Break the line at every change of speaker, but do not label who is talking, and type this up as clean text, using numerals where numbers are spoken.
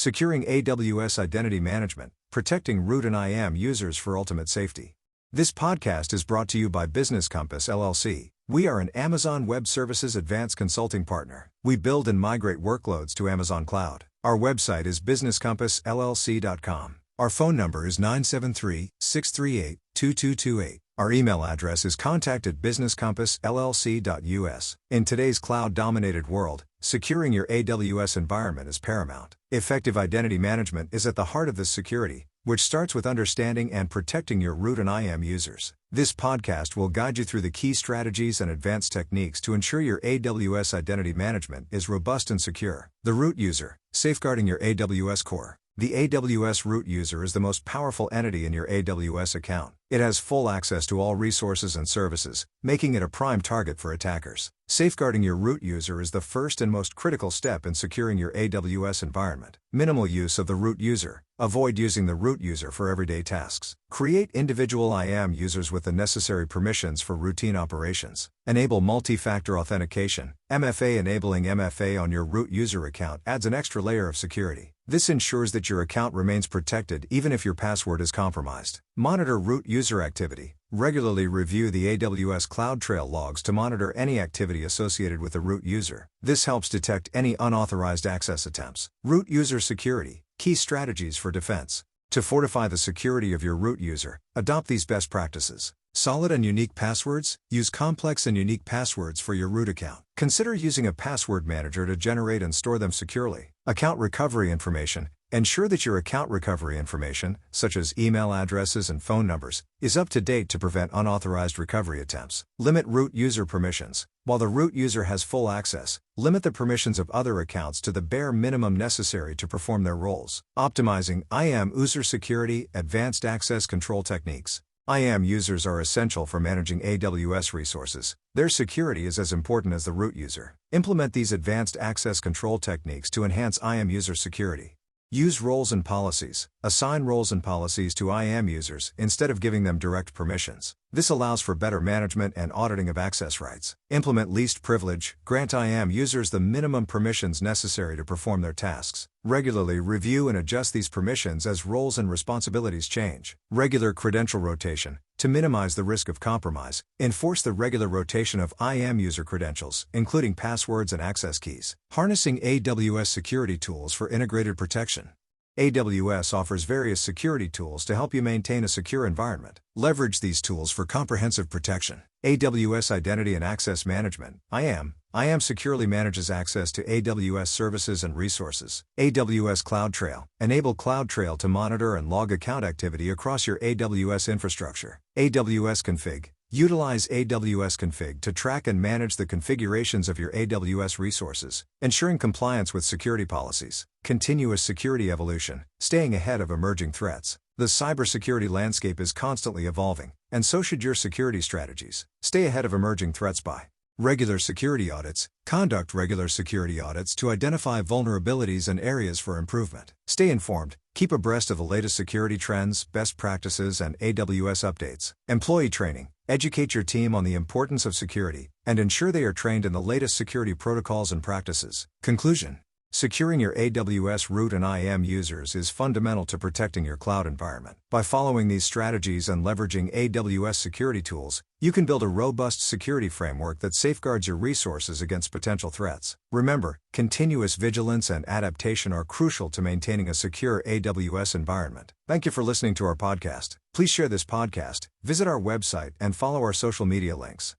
Securing AWS Identity Management, Protecting Root and IAM Users for Ultimate Safety. This podcast is brought to you by Business Compass LLC. We are an Amazon Web Services advanced consulting partner. We build and migrate workloads to Amazon Cloud. Our website is businesscompassllc.com. Our phone number is 973-638-2228. Our email address is contact@businesscompassllc.us. In today's cloud-dominated world, securing your AWS environment is paramount. Effective identity management is at the heart of this security, which starts with understanding and protecting your root and IAM users. This podcast will guide you through the key strategies and advanced techniques to ensure your AWS identity management is robust and secure. The root user, safeguarding your AWS core. The AWS root user is the most powerful entity in your AWS account. It has full access to all resources and services, making it a prime target for attackers. Safeguarding your root user is the first and most critical step in securing your AWS environment. Minimal use of the root user. Avoid using the root user for everyday tasks. Create individual IAM users with the necessary permissions for routine operations. Enable multi-factor authentication. MFA. Enabling MFA on your root user account adds an extra layer of security. This ensures that your account remains protected even if your password is compromised. Monitor root user activity. Regularly review the AWS CloudTrail logs to monitor any activity associated with the root user. This helps detect any unauthorized access attempts. Root user security. Key strategies for defense. To fortify the security of your root user, adopt these best practices. Solid and unique passwords. Use complex and unique passwords for your root account. Consider using a password manager to generate and store them securely. Account recovery information. Ensure that your account recovery information, such as email addresses and phone numbers, is up to date to prevent unauthorized recovery attempts. Limit root user permissions. While the root user has full access, limit the permissions of other accounts to the bare minimum necessary to perform their roles. Optimizing IAM user security, advanced access control techniques. IAM users are essential for managing AWS resources. Their security is as important as the root user. Implement these advanced access control techniques to enhance IAM user security. Use roles and policies. Assign roles and policies to IAM users instead of giving them direct permissions. This allows for better management and auditing of access rights. Implement least privilege. Grant IAM users the minimum permissions necessary to perform their tasks. Regularly review and adjust these permissions as roles and responsibilities change. Regular credential rotation. To minimize the risk of compromise, enforce the regular rotation of IAM user credentials, including passwords and access keys. Harnessing AWS security tools for integrated protection. AWS offers various security tools to help you maintain a secure environment. Leverage these tools for comprehensive protection. AWS Identity and Access Management, IAM. IAM securely manages access to AWS services and resources. AWS CloudTrail. Enable CloudTrail to monitor and log account activity across your AWS infrastructure. AWS Config. Utilize AWS Config to track and manage the configurations of your AWS resources, ensuring compliance with security policies. Continuous security evolution, staying ahead of emerging threats. The cybersecurity landscape is constantly evolving, and so should your security strategies. Stay ahead of emerging threats by regular security audits. Conduct regular security audits to identify vulnerabilities and areas for improvement. Stay informed. Keep abreast of the latest security trends, best practices, and AWS updates. Employee training. Educate your team on the importance of security, and ensure they are trained in the latest security protocols and practices. Conclusion. Securing your AWS root and IAM users is fundamental to protecting your cloud environment. By following these strategies and leveraging AWS security tools, you can build a robust security framework that safeguards your resources against potential threats. Remember, continuous vigilance and adaptation are crucial to maintaining a secure AWS environment. Thank you for listening to our podcast. Please share this podcast, visit our website, and follow our social media links.